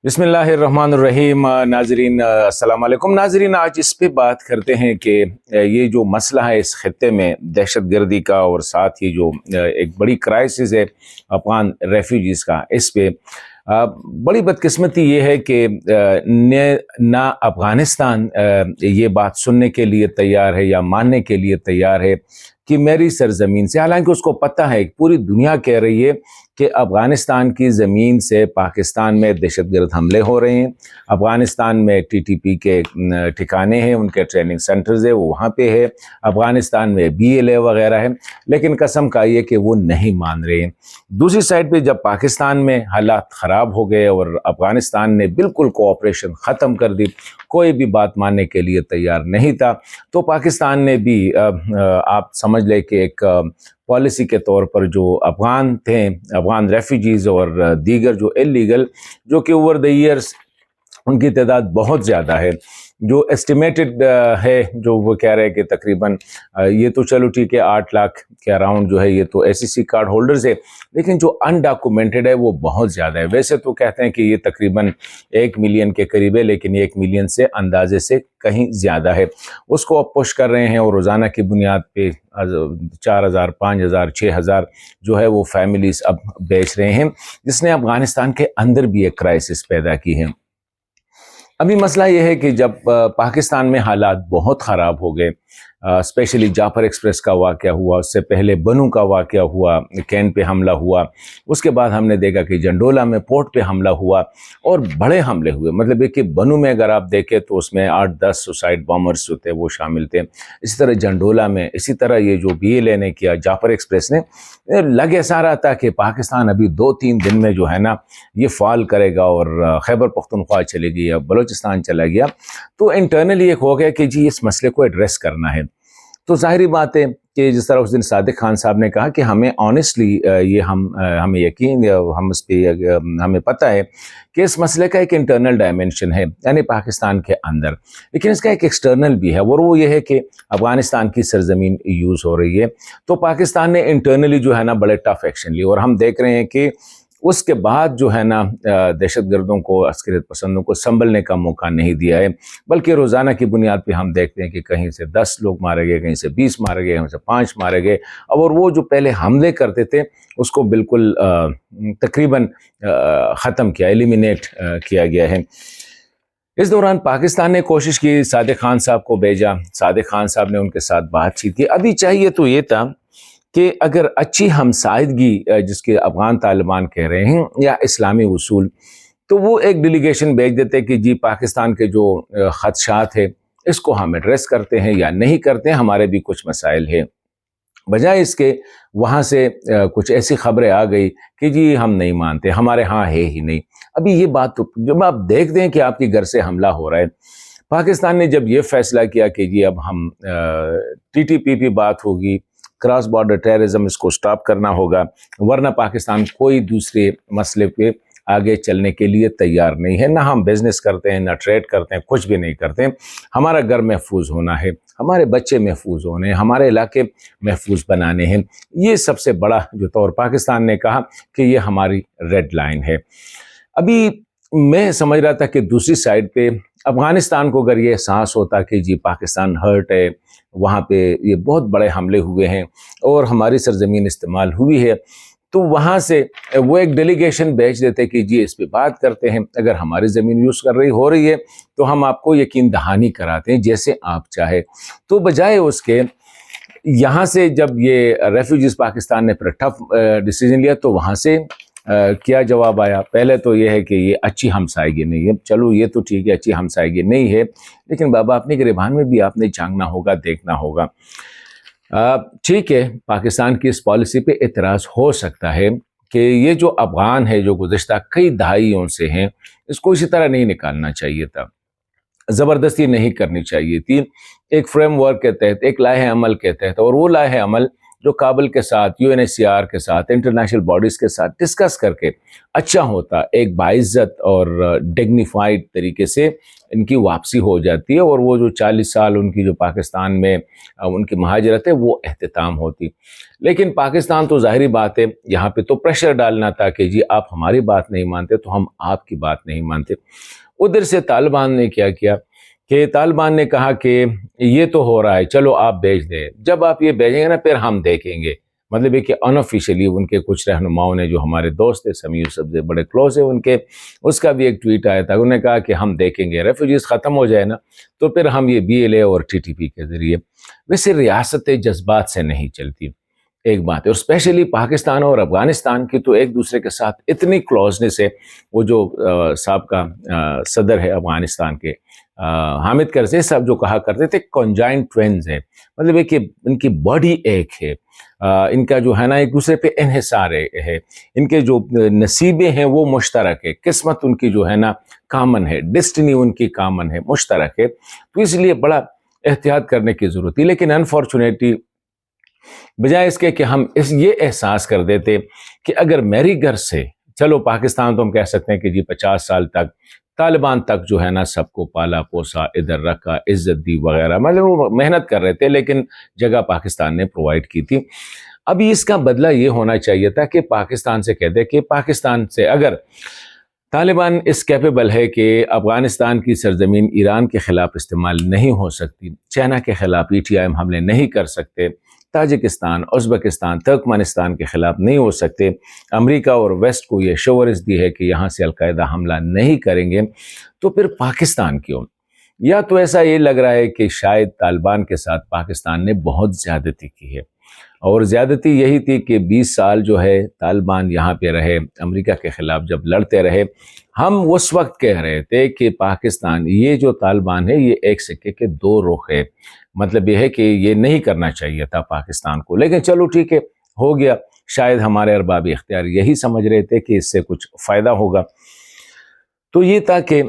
بسم اللہ الرحمن الرحیم ناظرین السلام علیکم ناظرین، آج اس پہ بات کرتے ہیں کہ یہ جو مسئلہ ہے اس خطے میں دہشت گردی کا اور ساتھ ہی جو ایک بڑی کرائسس ہے افغان ریفیوجیز کا، اس پہ بڑی بدقسمتی یہ ہے کہ نہ افغانستان یہ بات سننے کے لیے تیار ہے یا ماننے کے لیے تیار ہے کہ میری سرزمین سے، حالانکہ اس کو پتہ ہے، پوری دنیا کہہ رہی ہے کہ افغانستان کی زمین سے پاکستان میں دہشت گرد حملے ہو رہے ہیں، افغانستان میں ٹی ٹی پی کے ٹھکانے ہیں، ان کے ٹریننگ سینٹرز ہیں، وہ وہاں پہ ہے، افغانستان میں بی ایل اے وغیرہ ہے، لیکن قسم کا یہ کہ وہ نہیں مان رہے ہیں۔ دوسری سائڈ پہ جب پاکستان میں حالات خراب ہو گئے اور افغانستان نے بالکل کوآپریشن ختم کر دی، کوئی بھی بات ماننے کے لیے تیار نہیں تھا، تو پاکستان نے بھی آپ سمجھ لیں کہ ایک پالیسی کے طور پر جو افغان تھے، افغان ریفیوجیز اور دیگر جو اللیگل، جو کہ اوور دا ایئرس ان کی تعداد بہت زیادہ ہے، جو ایسٹیمیٹڈ ہے، جو وہ کہہ رہے ہیں کہ تقریباً یہ تو چلو ٹھیک ہے 8 لاکھ کے اراؤنڈ جو ہے یہ تو ایس سی سی کارڈ ہولڈرز ہے، لیکن جو انڈاکومنٹڈ ہے وہ بہت زیادہ ہے۔ ویسے تو کہتے ہیں کہ یہ تقریباً 1 ملین کے قریب ہے، لیکن 1 ملین سے اندازے سے کہیں زیادہ ہے۔ اس کو اب پش کر رہے ہیں اور روزانہ کی بنیاد پہ 4,000 5,000 6,000 جو ہے وہ فیملیز اب بیچ رہے ہیں، جس نے افغانستان کے اندر بھی ایک کرائسس پیدا کی ہے۔ ابھی مسئلہ یہ ہے کہ جب پاکستان میں حالات بہت خراب ہو گئے، اسپیشلی جعفر ایکسپریس کا واقعہ ہوا، اس سے پہلے بنو کا واقعہ ہوا، کین پہ حملہ ہوا، اس کے بعد ہم نے دیکھا کہ جنڈولا میں پورٹ پہ حملہ ہوا اور بڑے حملے ہوئے۔ مطلب کہ بنو میں اگر آپ دیکھیں تو اس میں 8-10 سوسائڈ بامرز جو تھے وہ شامل تھے، اسی طرح جنڈولا میں، اسی طرح یہ جو بی ایل اے نے کیا، جعفر ایکسپریس نے، لگ ایسا رہا تھا کہ پاکستان ابھی 2-3 دن میں جو ہے نا یہ فال کرے گا اور خیبر پختونخوا چلے گی یا بلوچستان چلا گیا، تو انٹرنلی ایک ہو گیا کہ جی اس مسئلے کو ایڈریس کرنا ہے۔ تو ظاہری بات ہے کہ جس طرح اس دن صادق خان صاحب نے کہا کہ ہمیں آنیسٹلی یہ ہمیں یقین، ہم اس پہ ہمیں پتہ ہے کہ اس مسئلے کا ایک انٹرنل ڈائمنشن ہے، یعنی پاکستان کے اندر، لیکن اس کا ایک ایکسٹرنل بھی ہے، اور وہ یہ ہے کہ افغانستان کی سرزمین یوز ہو رہی ہے۔ تو پاکستان نے انٹرنلی جو ہے نا بڑے ٹف ایکشن لیے، اور ہم دیکھ رہے ہیں کہ اس کے بعد جو ہے نا دہشت گردوں کو، عسکریت پسندوں کو سنبھلنے کا موقع نہیں دیا ہے، بلکہ روزانہ کی بنیاد پہ ہم دیکھتے ہیں کہ کہیں سے 10 لوگ مارے گئے، کہیں سے 20 مارے گئے، کہیں سے 5 مارے گئے، اور وہ جو پہلے حملے کرتے تھے اس کو بالکل تقریباً ختم کیا، ایلیمینیٹ کیا گیا ہے۔ اس دوران پاکستان نے کوشش کی، صادق خان صاحب کو بھیجا، صادق خان صاحب نے ان کے ساتھ بات چیت کی۔ ابھی چاہیے تو یہ تھا کہ اگر اچھی ہمسائیگی جس کے افغان طالبان کہہ رہے ہیں یا اسلامی اصول، تو وہ ایک ڈیلیگیشن بھیج دیتے کہ جی پاکستان کے جو خدشات ہیں اس کو ہم ایڈریس کرتے ہیں یا نہیں کرتے ہیں، ہمارے بھی کچھ مسائل ہیں۔ بجائے اس کے وہاں سے کچھ ایسی خبریں آ گئی کہ جی ہم نہیں مانتے، ہمارے ہاں ہے ہی نہیں۔ ابھی یہ بات تو جب آپ دیکھتے ہیں کہ آپ کے گھر سے حملہ ہو رہا ہے، پاکستان نے جب یہ فیصلہ کیا کہ جی اب ہم ٹی ٹی پی پہ بات ہوگی، کراس بارڈر ٹیررزم، اس کو سٹاپ کرنا ہوگا، ورنہ پاکستان کوئی دوسرے مسئلے پہ آگے چلنے کے لیے تیار نہیں ہے۔ نہ ہم بزنس کرتے ہیں، نہ ٹریڈ کرتے ہیں، کچھ بھی نہیں کرتے ہیں۔ ہمارا گھر محفوظ ہونا ہے، ہمارے بچے محفوظ ہونے ہیں، ہمارے علاقے محفوظ بنانے ہیں۔ یہ سب سے بڑا جو طور پاکستان نے کہا کہ یہ ہماری ریڈ لائن ہے۔ ابھی میں سمجھ رہا تھا کہ دوسری سائڈ پہ افغانستان کو اگر یہ احساس ہوتا کہ جی پاکستان ہرٹ ہے، وہاں پہ یہ بہت بڑے حملے ہوئے ہیں اور ہماری سرزمین استعمال ہوئی ہے، تو وہاں سے وہ ایک ڈیلیگیشن بھیج دیتے کہ جی اس پہ بات کرتے ہیں، اگر ہماری زمین یوز ہو رہی ہے تو ہم آپ کو یقین دہانی کراتے ہیں جیسے آپ چاہے۔ تو بجائے اس کے یہاں سے جب یہ ریفیوجیز پاکستان نے پھر ٹف ڈیسیجن لیا، تو وہاں سے کیا جواب آیا؟ پہلے تو یہ ہے کہ یہ اچھی ہمسائیگی نہیں ہے، چلو یہ تو ٹھیک ہے اچھی ہمسائیگی نہیں ہے، لیکن بابا اپنے گریبان میں بھی آپ نے جھانکنا ہوگا، دیکھنا ہوگا۔ ٹھیک ہے، پاکستان کی اس پالیسی پہ اعتراض ہو سکتا ہے کہ یہ جو افغان ہے جو گزشتہ کئی دہائیوں سے ہیں، اس کو اسی طرح نہیں نکالنا چاہیے تھا، زبردستی نہیں کرنی چاہیے تھی، ایک فریم ورک کے تحت، ایک لائحہ عمل کے تحت، اور وہ لائحہ عمل جو کابل کے ساتھ UNHCR کے ساتھ انٹرنیشنل باڈیز کے ساتھ ڈسکس کر کے اچھا ہوتا، ایک باعزت اور ڈگنیفائڈ طریقے سے ان کی واپسی ہو جاتی ہے، اور وہ جو 40 سال ان کی جو پاکستان میں ان کی مہاجرت ہے وہ اختتام ہوتی۔ لیکن پاکستان تو ظاہری بات ہے یہاں پہ تو پریشر ڈالنا تھا کہ جی آپ ہماری بات نہیں مانتے تو ہم آپ کی بات نہیں مانتے۔ ادھر سے طالبان نے کیا کیا کہ طالبان نے کہا کہ یہ تو ہو رہا ہے، چلو آپ بھیج دیں، جب آپ یہ بھیجیں گے نا پھر ہم دیکھیں گے۔ مطلب یہ کہ انآفیشیلی ان کے کچھ رہنماؤں نے، جو ہمارے دوست ہیں سمیع یوسف سے بڑے کلوز ہیں ان کے، اس کا بھی ایک ٹویٹ آیا تھا، انہوں نے کہا کہ ہم دیکھیں گے، ریفیوجیز ختم ہو جائے نا تو پھر ہم یہ BLA اور TTP کے ذریعے۔ ویسے ریاستیں جذبات سے نہیں چلتی، ایک بات ہے، اور اسپیشلی پاکستان اور افغانستان کی تو ایک دوسرے کے ساتھ اتنی کلوزنس ہے۔ وہ جو سابقہ صدر ہے افغانستان کے حامد کرزئی صاحب جو کہا کرتے تھے کنجائنٹ ٹوینز ہے، مطلب ہے کہ ان کی باڈی ایک ہے، ان کا جو ہے نا ایک دوسرے پہ انحصار ہے، ان کے جو نصیبیں ہیں وہ مشترک ہے، قسمت ان کی جو ہے نا کامن ہے، ڈسٹنی ان کی کامن ہے، مشترک ہے، تو اس لیے بڑا احتیاط کرنے کی ضرورت تھی۔ لیکن انفارچونیٹلی بجائے اس کے کہ ہم یہ احساس کر دیتے کہ اگر میری گھر سے، چلو پاکستان تو ہم کہہ سکتے ہیں کہ جی 50 سال تک طالبان تک جو ہے نا سب کو پالا پوسا، ادھر رکھا، عزت دی وغیرہ، مطلب وہ محنت کر رہے تھے لیکن جگہ پاکستان نے پرووائڈ کی تھی۔ ابھی اس کا بدلہ یہ ہونا چاہیے تھا کہ پاکستان سے کہتے کہ پاکستان سے اگر طالبان اس کیپیبل ہے کہ افغانستان کی سرزمین ایران کے خلاف استعمال نہیں ہو سکتی، چائنا کے خلاف ETIM حملے نہیں کر سکتے، تاجکستان، ازبکستان، ترکمانستان کے خلاف نہیں ہو سکتے، امریکہ اور ویسٹ کو یہ شورش دی ہے کہ یہاں سے القاعدہ حملہ نہیں کریں گے، تو پھر پاکستان کیوں؟ یا تو ایسا یہ لگ رہا ہے کہ شاید طالبان کے ساتھ پاکستان نے بہت زیادتی کی ہے، اور زیادتی یہی تھی کہ 20 سال جو ہے طالبان یہاں پہ رہے، امریکہ کے خلاف جب لڑتے رہے، ہم اس وقت کہہ رہے تھے کہ پاکستان، یہ جو طالبان ہے یہ ایک سکے کے دو رخ ہے، مطلب یہ ہے کہ یہ نہیں کرنا چاہیے تھا پاکستان کو، لیکن چلو ٹھیک ہے ہو گیا، شاید ہمارے ارباب اختیار یہی سمجھ رہے تھے کہ اس سے کچھ فائدہ ہوگا۔ تو یہ تھا کہ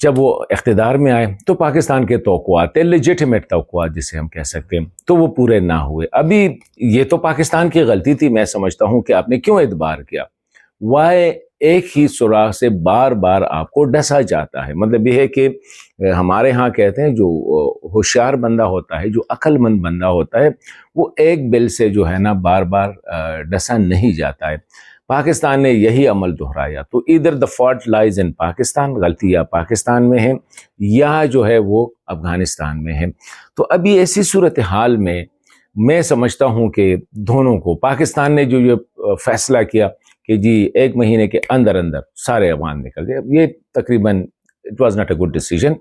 جب وہ اقتدار میں آئے تو پاکستان کے توقعات، لیجیٹیمیٹ توقعات جسے ہم کہہ سکتے ہیں، تو وہ پورے نہ ہوئے۔ ابھی یہ تو پاکستان کی غلطی تھی، میں سمجھتا ہوں کہ آپ نے کیوں اعتبار کیا؟ وائے ایک ہی سراغ سے بار بار آپ کو ڈسا جاتا ہے، مطلب یہ ہے کہ ہمارے ہاں کہتے ہیں جو ہوشیار بندہ ہوتا ہے، جو عقل مند بندہ ہوتا ہے، وہ ایک بل سے جو ہے نا بار بار ڈسا نہیں جاتا ہے۔ پاکستان نے یہی عمل دہرایا، تو ادھر دا فالٹ لائز ان پاکستان، غلطی یا پاکستان میں ہے یا جو ہے وہ افغانستان میں ہے۔ تو ابھی ایسی صورتحال میں سمجھتا ہوں کہ دونوں کو، پاکستان نے جو یہ فیصلہ کیا کہ جی 1 مہینے کے اندر سارے افغان نکل گئے، یہ تقریباً it was not a good decision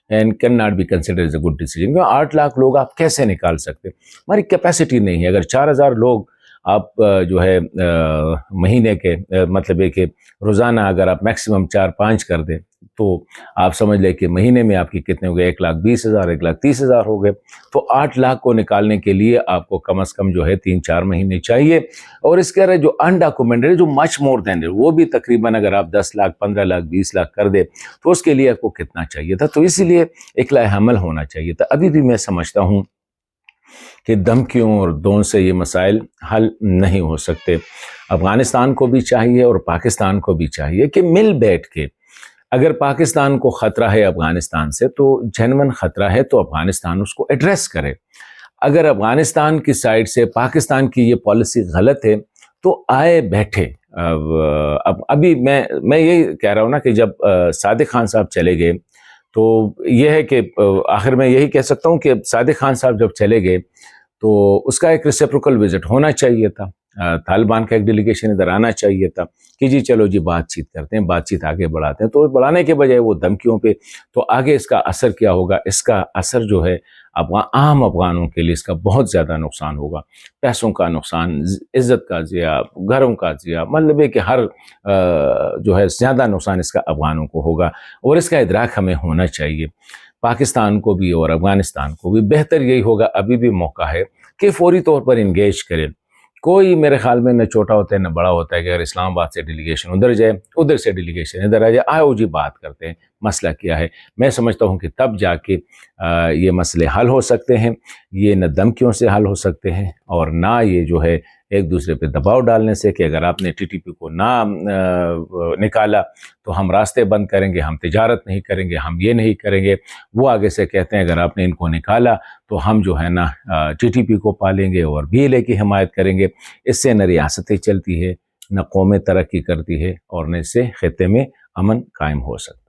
and can not be considered as a good decision. 8 lakh لوگ آپ کیسے نکال سکتے؟ ہماری کیپیسٹی نہیں ہے۔ اگر 4000 لوگ آپ جو ہے مہینے کے، مطلب ہے کہ روزانہ اگر آپ میکسیمم 4-5 کر دیں تو آپ سمجھ لیں کہ مہینے میں آپ کی کتنے ہو گئے، 1,20,000 1,30,000 ہو گئے۔ تو 8 لاکھ کو نکالنے کے لیے آپ کو کم از کم جو ہے 3-4 مہینے چاہیے، اور اس کے رہے جو انڈاکومنٹڈ جو مچ مور دین وہ بھی تقریباً اگر آپ 10 لاکھ 15 لاکھ 20 لاکھ کر دیں تو اس کے لیے آپ کو کتنا چاہیے تھا؟ تو اسی لیے اقلاع حمل ہونا چاہیے تھا۔ ابھی بھی میں سمجھتا ہوں کہ دھمکیوں اور دون سے یہ مسائل حل نہیں ہو سکتے۔ افغانستان کو بھی چاہیے اور پاکستان کو بھی چاہیے کہ مل بیٹھ کے، اگر پاکستان کو خطرہ ہے افغانستان سے تو جنون خطرہ ہے تو افغانستان اس کو ایڈریس کرے۔ اگر افغانستان کی سائڈ سے پاکستان کی یہ پالیسی غلط ہے تو آئے بیٹھے۔ ابھی میں یہی کہہ رہا ہوں نا کہ جب صادق خان صاحب چلے گئے تو یہ ہے کہ آخر میں یہی کہہ سکتا ہوں کہ صادق خان صاحب جب چلے گئے تو اس کا ایک ریسیپروکل وزٹ ہونا چاہیے تھا، طالبان کا ایک ڈیلیگیشن ادھر آنا چاہیے تھا کہ جی چلو جی بات چیت کرتے ہیں، بات چیت آگے بڑھاتے ہیں۔ تو بڑھانے کے بجائے وہ دھمکیوں پہ، تو آگے اس کا اثر کیا ہوگا؟ اس کا اثر جو ہے عام افغانوں کے لیے اس کا بہت زیادہ نقصان ہوگا، پیسوں کا نقصان، عزت کا ضیاع، گھروں کا ضیاع، مطلب ہے کہ ہر جو ہے زیادہ نقصان اس کا افغانوں کو ہوگا، اور اس کا ادراک ہمیں ہونا چاہیے۔ پاکستان کو بھی اور افغانستان کو بھی بہتر یہی ہوگا، ابھی بھی موقع ہے کہ فوری طور پر انگیج کریں، کوئی میرے خیال میں نہ چھوٹا ہوتا ہے نہ بڑا ہوتا ہے کہ اگر اسلام آباد سے ڈیلیگیشن ادھر جائے، ادھر سے ڈیلیگیشن ادھر آ جائے، آؤ جی بات کرتے ہیں مسئلہ کیا ہے۔ میں سمجھتا ہوں کہ تب جا کے یہ مسئلے حل ہو سکتے ہیں، یہ نہ دھمکیوں سے حل ہو سکتے ہیں اور نہ یہ جو ہے ایک دوسرے پہ دباؤ ڈالنے سے کہ اگر آپ نے ٹی ٹی پی کو نہ نکالا تو ہم راستے بند کریں گے، ہم تجارت نہیں کریں گے، ہم یہ نہیں کریں گے۔ وہ آگے سے کہتے ہیں اگر آپ نے ان کو نکالا تو ہم جو ہے نا ٹی ٹی پی کو پالیں گے اور BLA کی حمایت کریں گے۔ اس سے نہ ریاستیں چلتی ہے، نہ قومیں ترقی کرتی ہے اور نہ اس سے خطے میں امن قائم ہو سکتا ہے۔